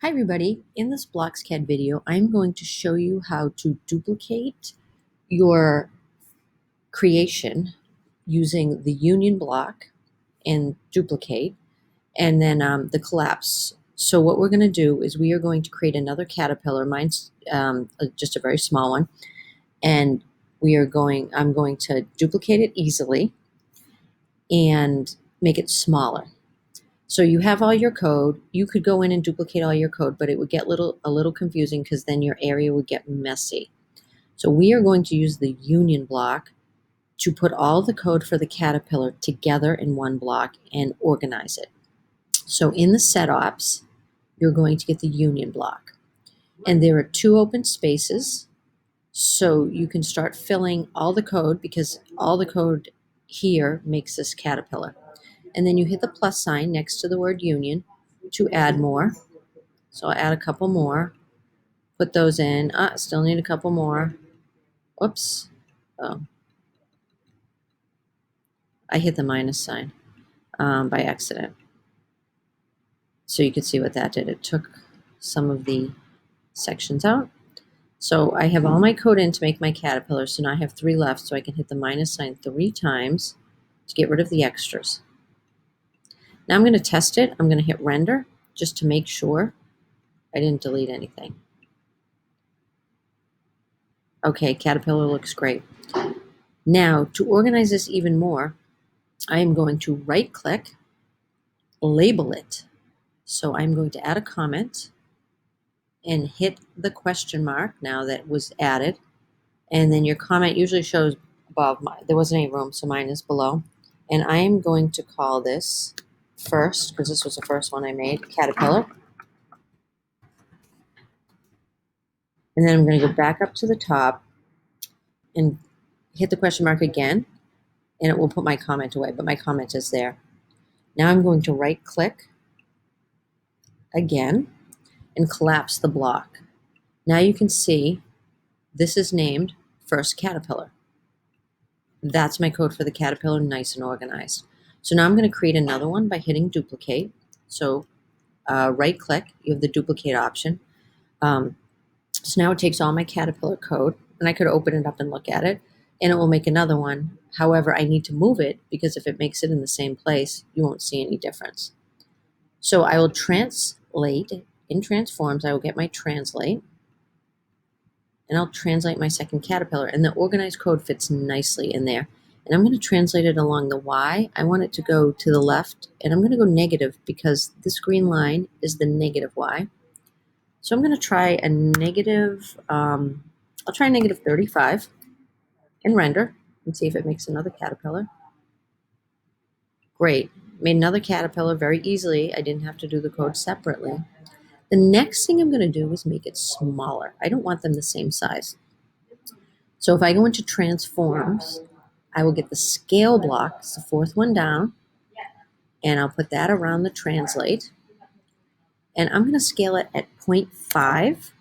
Hi everybody, in this BlocksCAD video, I'm going to show you how to duplicate your creation using the union block and duplicate, and then the collapse. So what we're going to do is we are going to create another caterpillar. Mine's just a very small one, and I'm going to duplicate it easily and make it smaller. So you have all your code. You could go in and duplicate all your code, but it would get a little confusing because then your area would get messy. So we are going to use the union block to put all the code for the caterpillar together in one block and organize it. So in the setups, you're going to get the union block. And there are two open spaces. So you can start filling all the code because all the code here makes this caterpillar. And then you hit the plus sign next to the word union to add more. So I'll add a couple more, put those in. Still need a couple more. Oops. Oh, I hit the minus sign by accident. So you can see what that did. It took some of the sections out. So I have all my code in to make my caterpillar. So now I have 3 left. So I can hit the minus sign 3 times to get rid of the extras. Now I'm going to test it. I'm going to hit render just to make sure I didn't delete anything. Okay, caterpillar looks great. Now, to organize this even more, I am going to right-click, label it. So I'm going to add a comment and hit the question mark now that was added. And then your comment usually shows above. There wasn't any room, so mine is below. And I am going to call this first, because this was the first one I made, caterpillar. And then I'm going to go back up to the top and hit the question mark again, and it will put my comment away, but my comment is there. Now I'm going to right-click again and collapse the block. Now you can see this is named first caterpillar. That's my code for the caterpillar, nice and organized. So now I'm going to create another one by hitting duplicate. So right-click, you have the duplicate option. So now it takes all my caterpillar code, and I could open it up and look at it, and it will make another one. However, I need to move it because if it makes it in the same place, you won't see any difference. So I will translate in transforms. I will get my translate, and I'll translate my second caterpillar, and the organized code fits nicely in there. And I'm going to translate it along the Y. I want it to go to the left, and I'm going to go negative because this green line is the negative Y. So I'm going to try a negative, I'll try negative 35 and render and see if it makes another caterpillar. Great, made another caterpillar very easily. I didn't have to do the code separately. The next thing I'm going to do is make it smaller. I don't want them the same size. So if I go into transforms, I will get the scale block, it's the 4th one down, and I'll put that around the translate. And I'm going to scale it at 0.5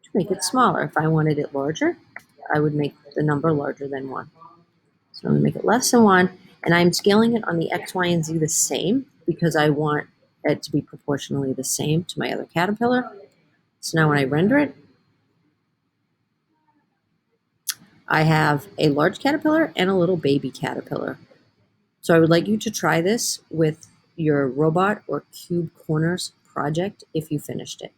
to make it smaller. If I wanted it larger, I would make the number larger than 1. So I'm going to make it less than 1, and I'm scaling it on the X, Y, and Z the same because I want it to be proportionally the same to my other caterpillar. So now when I render it, I have a large caterpillar and a little baby caterpillar. So I would like you to try this with your robot or cube corners project if you finished it.